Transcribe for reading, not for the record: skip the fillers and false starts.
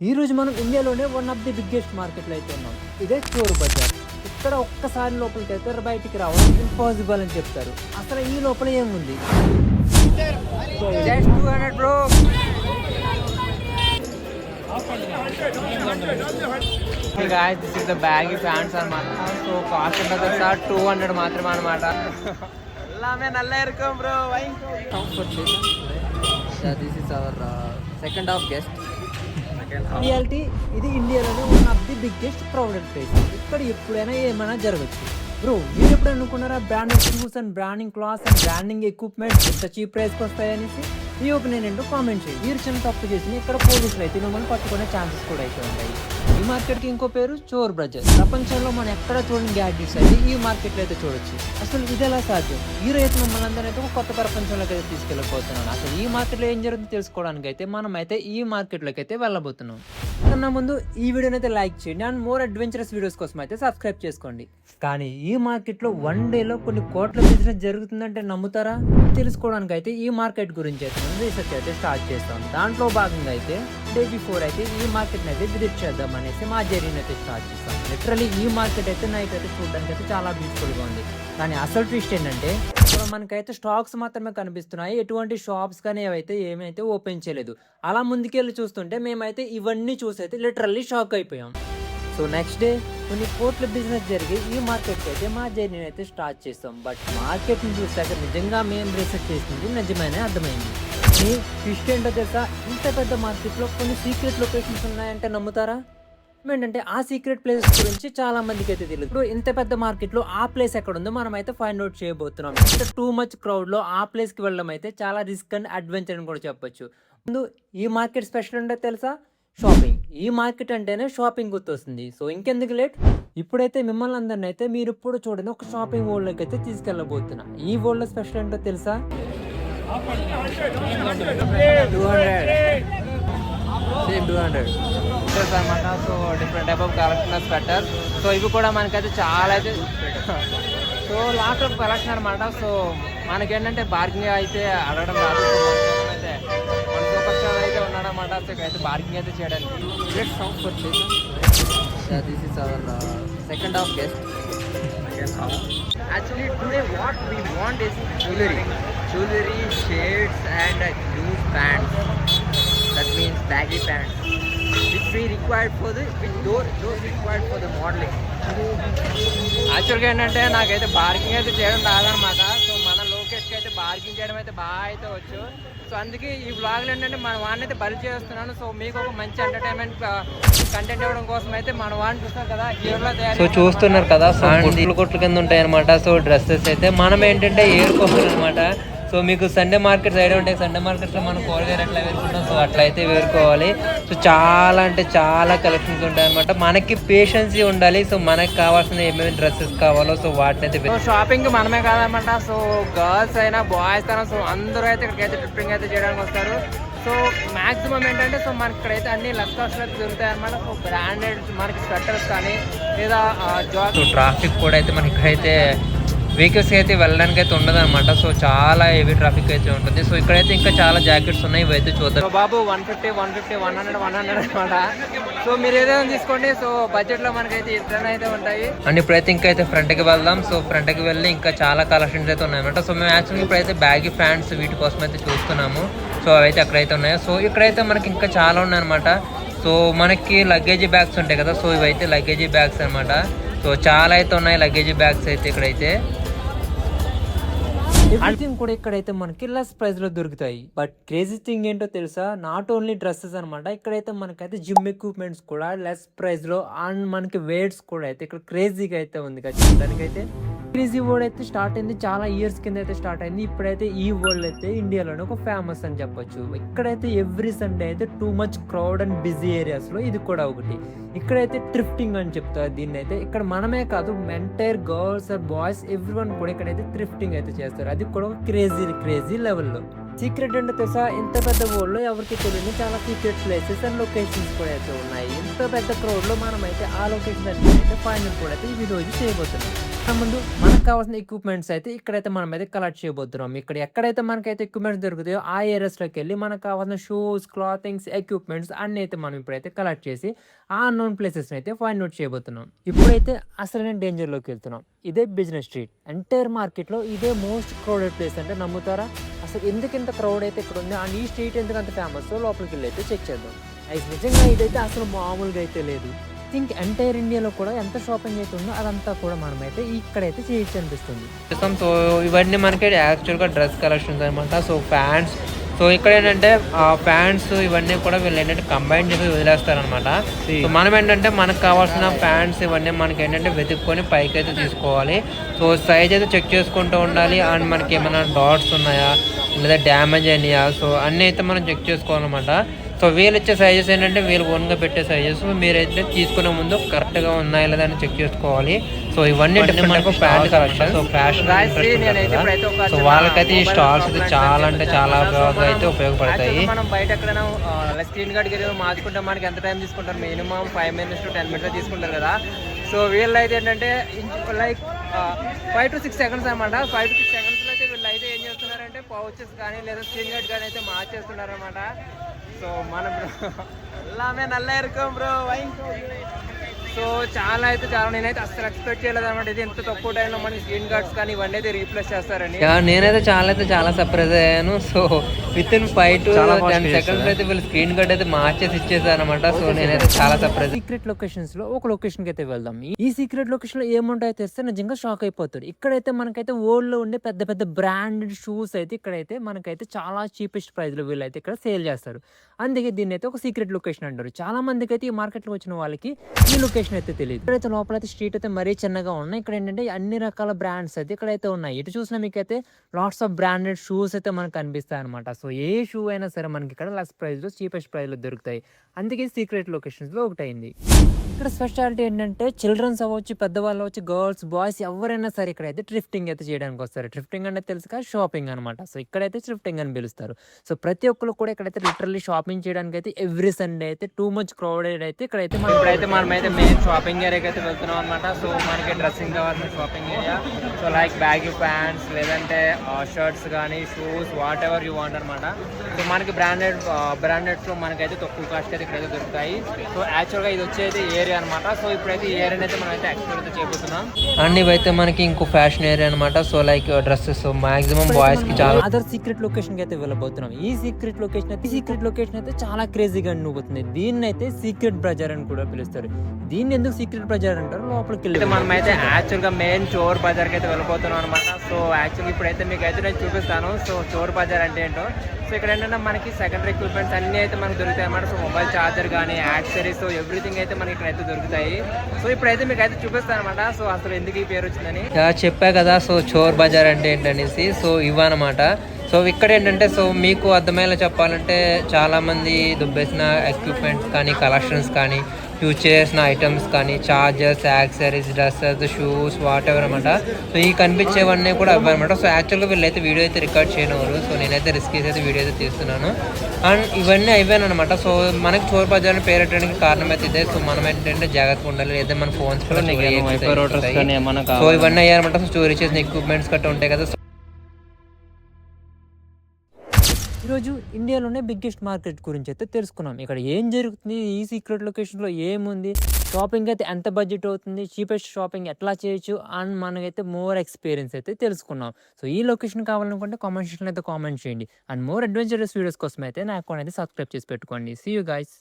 ఈ రోజు మనం ఇండియాలోనే వన్ ఆఫ్ ది బిగ్గెస్ట్ మార్కెట్లో అయితే ఉన్నాం. ఇదే చోరు బజార్. ఇక్కడ ఒక్కసారి లోపలికి అయితే బయటికి రావడం ఇంపాసిబుల్ అని చెప్తారు. అసలు ఈ లోపల ఏముంది? Just 200 bro. Hey guys, this is the baggy pants అన్నమాట. సో కాస్ట్ ఎంత తెలుసా? 200 మాత్రమే అన్నమాట. எல்லாமே நல்லா இருக்கும் bro. This is our second half guest. Reality ఇది ఇండియాలోనే one of the biggest crowded place. ఇక్కడ ఎప్పుడైనా ఏమైనా జరగచ్చు. బ్రో, మీరు ఎప్పుడు అనుకున్నారా branding shoes and branding clothes and branding equipments ఎంత చీప్ ప్రైస్కి వస్తాయనేసి? ఈ ఒపీనియన్ ఏంటో కామెంట్ చేయండి. మీరు చిన్న తప్పు చేసి ఇక్కడ పోలీసులు అయితే మిమ్మల్ని పట్టుకునే ఛాన్సెస్ కూడా అయితే ఉంటాయి. ఈ మార్కెట్కి ఇంకో పేరు చోర్ బజార్. ప్రపంచంలో మనం ఎక్కడ చూడని గ్యాడ్జెట్స్ అయితే ఈ మార్కెట్లో అయితే చూడొచ్చు. అసలు ఇది ఎలా సాధ్యం? ఈ రైతు మమ్మల్ని అందరూ అయితే ఒక కొత్త ప్రపంచంలోకి అయితే తీసుకెళ్ళిపోతున్నాను. అసలు ఈ మార్కెట్లో ఏం జరుగుతుందో తెలుసుకోవడానికి అయితే మనం అయితే ఈ మార్కెట్లోకి అయితే వెళ్ళబోతున్నాం. కన్నా ముందు ఈ వీడియోని అయితే లైక్ చేయండి అండ్ మోర్ అడ్వెంచరస్ వీడియోస్ కోసం అయితే సబ్స్క్రైబ్ చేసుకోండి. కానీ ఈ మార్కెట్లో వన్ డేలో కొన్ని కోట్ల బిజినెస్ జరుగుతుందంటే నమ్ముతారా? తెలుసుకోవడానికి అయితే ఈ మార్కెట్ గురించి అయితే మనం రీసెర్చ్ అయితే స్టార్ట్ చేస్తాం. దాంట్లో భాగంగా అయితే డే బిఫోర్ అయితే ఈ మార్కెట్ని అయితే విజిట్ చేద్దాం అనేసి మా జర్నీని అయితే స్టార్ట్ చేస్తాం. లిటరలీ ఈ మార్కెట్ అయితే నైట్ అయితే చూడడానికి అయితే చాలా బ్యూటిఫుల్గా ఉంది. కానీ అసలు ట్విస్ట్ ఏంటంటే ఇప్పుడు మనకైతే స్టాక్స్ మాత్రమే కనిపిస్తున్నాయి. ఎటువంటి షాప్స్ కానీ ఏమైతే ఓపెన్ చేయలేదు. అలా ముందుకెళ్ళి చూస్తుంటే మేమైతే ఇవన్నీ చూసి అయితే లిటరల్లీ షాక్ అయిపోయాం. సో నెక్స్ట్ డే కొన్ని కోట్ల బిజినెస్ జరిగి ఈ మార్కెట్కి అయితే మా జర్నీని అయితే స్టార్ట్ చేస్తాం. బట్ మార్కెట్ని చూసాక నిజంగా మేము రీసెర్చ్ చేసింది నిజమైనా అర్థమైంది. మీ ట్విస్ట్ ఏంటో తెలుసా? ఇంత పెద్ద మార్కెట్లో కొన్ని సీక్రెట్ లొకేషన్స్ ఉన్నాయంటే నమ్ముతారా? ఏంటంటే ఆ సీక్రెట్ ప్లేసెస్ గురించి చాలా మందికి అయితే తెలియదు. ఇప్పుడు ఇంత పెద్ద మార్కెట్లో ఆ ప్లేస్ ఎక్కడ ఉందో మనం అయితే ఫైండ్ అవుట్ చేయబోతున్నాం. ఇంత టూ మచ్ క్రౌడ్లో ఆ ప్లేస్కి వెళ్ళడం అయితే చాలా రిస్క్ అండ్ అడ్వెంచర్ అని కూడా చెప్పొచ్చు. ముందు ఈ మార్కెట్ స్పెషల్ అంటే తెలుసా? షాపింగ్. ఈ మార్కెట్ అంటేనే షాపింగ్ గుర్తొస్తుంది. సో ఇంకెందుకు లేట్, ఇప్పుడైతే మిమ్మల్ని అందరిని అయితే మీరు ఇప్పుడు చూడండి ఒక షాపింగ్ వరల్డ్లోకి అయితే తీసుకెళ్ళబోతున్నా. ఈ వరల్డ్లో స్పెషల్ ఏంటో తెలుసా? 200 అనమాట. So different type of collection sweater. So ఇవి కూడా మనకైతే చాలా అయితే సో లాట్ ఆఫ్ కలెక్షన్ అనమాట. సో మనకేంటంటే బార్గింగ్ అయితే అడగడం రాదు. అయితే మన సూపర్ స్టార్ అయితే ఉన్నాడనమాట. సో ఇక్కడైతే బార్గింగ్ అయితే చేయడానికి this is our second half guest. Actually today what we want is jewelry, shades and loose pants. That means baggy pants, which we required for the those required for the modeling. యాక్చువల్గా ఏంటంటే నాకైతే bargaining అయితే చేయడం రాదనమాట. So మన లోకేష్కి అయితే bargaining చేయడం అయితే బాగా అయితే వచ్చు. సో అందుకే ఈ బ్లాగ్లో ఏంటంటే మన వాడిని అయితే బలి చేస్తున్నాను. సో మీకు ఒక మంచి ఎంటర్టైన్మెంట్ కంటెంట్ ఇవ్వడం కోసం అయితే మన వాడిని చూస్తాం కదా హీరోలో తయారు. సో చూస్తున్నారు కదా, సో కొట్ల కింద ఉంటాయి అనమాట. సో డ్రెస్సెస్ అయితే మనం ఏంటంటే ఏరుకోవాలన్నమాట. సో మీకు సండే మార్కెట్స్ ఐడియా ఉంటాయి. సండే మార్కెట్స్లో మనం కూరగాయలు ఎట్లా వేరుకుంటాం, సో అట్లా అయితే వేరుకోవాలి. సో చాలా అంటే చాలా కలెక్షన్స్ ఉంటాయి అనమాట. మనకి పేషెన్సీ ఉండాలి. సో మనకి కావాల్సిన ఏమేమి డ్రెస్సెస్ కావాలో సో వాటిని అయితే షాపింగ్ మనమే కాదనమాట. సో గర్ల్స్ అయినా బాయ్స్ అయినా సో అందరూ అయితే ఇక్కడికైతే ట్రిప్పింగ్ అయితే చేయడానికి వస్తారు. సో మ్యాక్సిమం ఏంటంటే సో మనకి ఇక్కడైతే అన్ని లక్షలు అయితే దొరుకుతాయి అనమాట. సో బ్రాండెడ్ మనకి స్వెటర్స్ కానీ లేదా జాబ్. సో ట్రాఫిక్ కూడా అయితే మనకి ఇక్కడైతే వెహికల్స్ అయితే వెళ్ళడానికి అయితే ఉండదు అనమాట. సో చాలా హెవీ ట్రాఫిక్ అయితే ఉంటుంది. సో ఇక్కడైతే ఇంకా చాలా జాకెట్స్ ఉన్నాయి, ఇవైతే చూద్దాం. బాబు 150, 100 అనమాట. సో మీరు ఏదైనా తీసుకోండి. సో బడ్జెట్ లో మనకైతే ఇట్లనే అయితే ఉంటాయి. అండ్ ఇప్పుడైతే ఇంకా అయితే ఫ్రంట్ కి వెళ్దాం. సో ఫ్రంట్ కి వెళ్ళి ఇంకా చాలా కలెక్షన్స్ అయితే ఉన్నాయన్నమాట. సో మేము యాక్చువల్గా ఇప్పుడైతే బ్యాగీ ప్యాంట్స్ వీటి కోసం అయితే చూస్తున్నాము. సో అవైతే అక్కడైతే ఉన్నాయి. సో ఇక్కడైతే మనకి ఇంకా చాలా ఉన్నాయన్నమాట. సో మనకి లగేజీ బ్యాగ్స్ ఉంటాయి కదా, సో ఇవైతే లగేజీ బ్యాగ్స్ అనమాట. సో చాలా అయితే ఉన్నాయి లగేజీ బ్యాగ్స్ అయితే ఇక్కడైతే. ఎవ్రీథింగ్ కూడా ఇక్కడైతే మనకి లెస్ ప్రైస్ లో దొరుకుతాయి. బట్ క్రేజీ థింగ్ ఏంటో తెలుసా? నాట్ ఓన్లీ డ్రెస్సెస్ అనమాట. ఇక్కడైతే మనకైతే జిమ్ ఎక్విప్మెంట్స్ కూడా లెస్ ప్రైస్ లో అండ్ మనకి వెయిట్స్ కూడా అయితే ఇక్కడ క్రేజీగా అయితే ఉంది కదా. దానికైతే క్రేజీ వరల్డ్ అయితే స్టార్ట్ అయింది చాలా ఇయర్స్ కింద అయితే స్టార్ట్ అయింది. ఇప్పుడైతే ఈ వరల్డ్ అయితే ఇండియాలోనే ఒక ఫేమస్ అని చెప్పొచ్చు. ఇక్కడైతే ఎవ్రీ సండే అయితే too much crowd and busy areas లో ఇది కూడా ఒకటి. ఇక్కడైతే థ్రిఫ్టింగ్ అని చెప్తారు దీన్ని అయితే. ఇక్కడ మనమే కాదు entire girls or boys every one కూడా ఇక్కడైతే థ్రిఫ్టింగ్ అయితే చేస్తారు. అది కూడా క్రేజీ లెవెల్లో. సీక్రెట్ అంటే తెలుసా, ఇంత పెద్ద వరల్డ్ లో ఎవరికి తెలియని చాలా సీక్రెట్ ప్లేసెస్ అండ్ లొకేషన్స్ కూడా అయితే ఉన్నాయి. ఇంత పెద్ద క్రౌడ్ లో మనం అయితే ఆ లొకేషన్ అయితే ఫైనల్ కూడా అయితే ఈ రోజు చేయబోతున్నాం. ముందు మనకు కావాల్సిన ఎక్విప్మెంట్స్ అయితే ఇక్కడైతే మనం అయితే కలెక్ట్ చేయబోతున్నాం. ఇక్కడ ఎక్కడైతే మనకైతే ఎక్విప్మెంట్స్ దొరుకుతాయో ఆ ఏరియాస్ లోకి వెళ్ళి మనకు కావాల్సిన షూస్, క్లాతింగ్స్, ఎక్విప్మెంట్స్ అన్ని అయితే మనం ఇప్పుడైతే కలెక్ట్ చేసి ఆ అన్నోన్ ప్లేసెస్ అయితే ఫైండ్ అవుట్ చేయబోతున్నాం. ఇప్పుడైతే అసలైన డేంజర్ లోకి వెళ్తున్నాం. ఇదే బిజినెస్ స్ట్రీట్. ఎంటైర్ మార్కెట్ లో ఇదే మోస్ట్ క్రౌడెడ్ ప్లేస్. అంటే నమ్ముతారా, అసలు ఎందుకు ఇంత క్రౌడ్ అయితే ఇక్కడ ఉంది అండ్ ఈ స్ట్రీట్ ఎందుకు అంత ఫేమస్, లోపలికి వెళ్ళి అయితే చెక్ చేద్దాం. అది నిజంగా ఇదైతే అసలు మామూలుగా అయితే లేదు. థింక్ ఎంటైర్ ఇండియాలో కూడా ఎంత షాపింగ్ అయితే ఉందో అదంతా కూడా మనమైతే ఇక్కడైతే చేయొచ్చు అనిపిస్తుంది. సో ఇవన్నీ మనకి యాక్చువల్గా డ్రెస్ కలెక్షన్స్ అనమాట. సో ప్యాంట్స్, సో ఇక్కడ ఏంటంటే ప్యాంట్స్ ఇవన్నీ కూడా వీళ్ళు ఏంటంటే కంబైన్ చేసి వదిలేస్తారనమాట. సో మనం ఏంటంటే మనకు కావాల్సిన ప్యాంట్స్ ఇవన్నీ మనకి ఏంటంటే వెతుక్కొని పైకి అయితే తీసుకోవాలి. సో సైజ్ అయితే చెక్ చేసుకుంటూ ఉండాలి. అండ్ మనకి ఏమైనా డాట్స్ ఉన్నాయా లేదా డ్యామేజ్ అయినాయా, సో అన్నీ అయితే మనం చెక్ చేసుకోవాలన్నమాట. సో వీళ్ళు ఇచ్చే సైజెస్ ఏంటంటే వీళ్ళు ఓన్గా పెట్టే సైజెస్. మీరైతే తీసుకునే ముందు కరెక్ట్గా ఉన్నాయా లేదా అని చెక్ చేసుకోవాలి. సో ఇవన్నీ different pant collection. So fashion so వాళ్ళకైతే ఈ స్టాల్స్ అయితే చాలా అంటే చాలా బాగా అయితే ఉపయోగపడతాయి. మనం బయట ఎక్కడైనా స్క్రీన్ గార్డ్కి వెళ్ళి మార్చుకుంటే మనకి ఎంత టైం తీసుకుంటారు, మినిమం 5 minutes to 10 minutes తీసుకుంటారు కదా. సో వీళ్ళు అయితే ఏంటంటే లైక్ 5 to 6 seconds అనమాట. 5 to 6 seconds అయితే వీళ్ళు అయితే ఏం చేస్తున్నారంటే పౌచెస్ కానీ లేదా స్క్రీన్ గార్డ్ కానీ అయితే మార్చేస్తున్నారు అనమాట. సో మనం எல்லாமே நல்லா இருக்கும் బ్రో. సో చాలా అయితే చాలా నేనైతే అసలు ఎక్స్పెక్ట్ చేయలేదు అనమాట. ఇది ఎంత తక్కువ టైంలో మనకి స్క్రీన్ గార్డ్స్ కానీ ఇవన్నీ అయితే రీప్లేస్ చేస్తారని. నేనైతే చాలా సర్ప్రైజ్ అయ్యాను. So with in 5 to 10 seconds అయితే వీళ్ళు స్క్రీన్ గార్డ్ అయితే మార్చేసి ఇచ్చేసారు అనమాట. సో నేనైతే చాలా సర్ప్రైజ్. సీక్రెట్ లొకేషన్స్ లో ఒక లొకేషన్ కి అయితే వెళ్దాం. ఈ సీక్రెట్ లొకేషన్ లో ఏముంటాయో తెస్తే నిజంగా షాక్ అయిపోతారు. ఇక్కడైతే మనకైతే వరల్డ్ లో ఉండే పెద్ద పెద్ద బ్రాండెడ్ షూస్ అయితే ఇక్కడైతే మనకైతే చాలా చీపెస్ట్ ప్రైస్ లో వీళ్ళు అయితే ఇక్కడ సేల్ చేస్తారు. అందుకే దీన్ని అయితే ఒక సీక్రెట్ లొకేషన్ అంటారు. చాలా మందికి అయితే ఈ మార్కెట్ లో వచ్చిన వాళ్ళకి ఈ లొకేషన్ అయితే తెలియదు. ఇక్కడైతే లోపల అయితే స్ట్రీట్ అయితే మరీ చిన్నగా ఉన్నాయి. ఇక్కడ ఏంటంటే అన్ని రకాల బ్రాండ్స్ అయితే ఇక్కడైతే ఉన్నాయి. ఇటు చూసినా మీకైతే లాట్స్ ఆఫ్ బ్రాండెడ్ షూస్ అయితే మనకు కనిపిస్తాయి అనమాట. సో ఏ షూ అయినా సరే మనకి ఇక్కడ లెస్ ప్రైస్ లో చీపెస్ట్ ప్రైస్ లో దొరుకుతాయి. అందుకే సీక్రెట్ లొకేషన్స్ లో ఒకటి అయింది. ఇక్కడ స్పెషాలిటీ ఏంటంటే చిల్డ్రన్స్ అవ్వచ్చు, పెద్దవాళ్ళు అవ్వచ్చు, గర్ల్స్, బాయ్స్ ఎవరైనా సరే ఇక్కడైతే థ్రిఫ్టింగ్ అయితే చేయడానికి వస్తారు. థ్రిఫ్టింగ్ అంటే తెలుసు కదా, షాపింగ్ అనమాట. సో ఇక్కడైతే థ్రిఫ్టింగ్ అని పిలుస్తారు. సో ప్రతి ఒక్కరు కూడా ఇక్కడైతే లిటరల్లీ షాపింగ్ చేయడానికి అయితే ఎవ్రీ సండే అయితే టూ మచ్ క్రౌడెడ్ అయితే ఇక్కడైతే ఇప్పుడైతే మనమైతే మెయిన్ షాపింగ్ ఏరియాకి అయితే వెళ్తున్నాం అనమాట. సో మనకి డ్రెస్సింగ్ కావాల్సిన shopping area. So like baggy pants లేదంటే షర్ట్స్ కానీ shoes what ever you want అనమాట. సో మనకి బ్రాండెడ్స్లో మనకైతే తక్కువ కాస్ట్ అయితే ఇక్కడైతే దొరుకుతాయి. సో యాక్చువల్గా ఇది వచ్చేది ఏరియా అనమాట. సో ఇప్పుడైతే ఈ ఏరియాని అయితే మనం అయితే ఎక్స్ప్లోర్ అయితే చేయబోతున్నాం. అండ్ ఇవైతే మనకి ఇంకో ఫ్యాషన్ ఏరియా అనమాట. So like dresses maximum boys కి చాలా. అదర్ సీక్రెట్ లొకేషన్ కి అయితే వెళ్ళబోతున్నాం. ఈ సీక్రెట్ లొకేషన్ అయితే చాలా క్రేజీగా అనిపిస్తుంది. దీన్ని అయితే సీక్రెట్ బజార్ అని కూడా పిలుస్తారు. దీన్ని ఎందుకు సీక్రెట్ బజార్ అంటారు, లోపలికి వెళ్ళి మనం అయితే యాక్చువల్గా మెయిన్ చోర్ బజార్కి అయితే వెళ్ళిపోతున్నాం అనమాట. సో యాక్చువల్గా ఇప్పుడైతే మీకు అయితే నేను చూపిస్తాను. సో చోర్ బజార్ అంటే ఏంటో. సో ఇక్కడ ఏంటంటే మనకి సెకండరీ ఎక్విప్మెంట్స్ అన్నీ అయితే మనకు దొరుకుతాయి అన్నమాట. సో మొబైల్ ఛార్జర్ కానీ యాక్సెసరీస్ ఎవ్రీథింగ్ అయితే మనకి ఇక్కడైతే దొరుకుతాయి. సో ఇప్పుడైతే మీకు అయితే చూపిస్తాను అనమాట. సో అసలు ఎందుకు ఈ పేరు వచ్చిందని చెప్పా కదా. సో చోర్ బజార్ అంటే ఏంటనేసి. సో ఇవన్నమాట. సో ఇక్కడ ఏంటంటే సో మీకు అర్థమయ్యేలా చెప్పాలంటే చాలామంది దుబ్బేసిన ఎక్విప్మెంట్స్ కానీ కలెక్షన్స్ కానీ యూజ్ చేసిన ఐటమ్స్ కానీ chargers, accessories, dresses, shoes what ever అనమాట. సో ఈ కనిపించేవన్నీ కూడా అవ్వనమాట. సో యాక్చువల్గా వీళ్ళైతే వీడియో అయితే రికార్డ్ చేయనివ్వరు. సో నేనైతే రిస్క్ అయితే వీడియో అయితే తీస్తున్నాను. అండ్ ఇవన్నీ అయిపోయానమాట. సో మనకి చోర్ బజార్ అని పేరెట్టడానికి కారణం అయితే ఇదే. సో మనం ఏంటంటే జాగ్రత్తగా ఉండాలి. లేదా మన ఫోన్స్ కూడా సో ఇవన్నీ అయ్యారనమాట. సో స్టోరీ చేసిన ఎక్విప్మెంట్స్ గట్రా ఉంటాయి కదా. ఈరోజు ఇండియాలోనే బిగ్గెస్ట్ మార్కెట్ గురించి అయితే తెలుసుకున్నాం. ఇక్కడ ఏం జరుగుతుంది, ఈ సీక్రెట్ లొకేషన్లో ఏముంది, షాపింగ్ అయితే ఎంత బడ్జెట్ అవుతుంది, చీపెస్ట్ షాపింగ్ ఎట్లా చేయొచ్చు అండ్ మనకైతే మోర్ ఎక్స్పీరియన్స్ అయితే తెలుసుకున్నాం. సో ఈ లొకేషన్ కావాలనుకుంటే కామెంట్ సెక్షన్లో అయితే కామెంట్ చేయండి. అండ్ మోర్ అడ్వెంచరస్ వీడియోస్ కోసం అయితే నా అకౌంట్ అయితే సబ్స్క్రైబ్ చేసి పెట్టుకోండి. See you guys.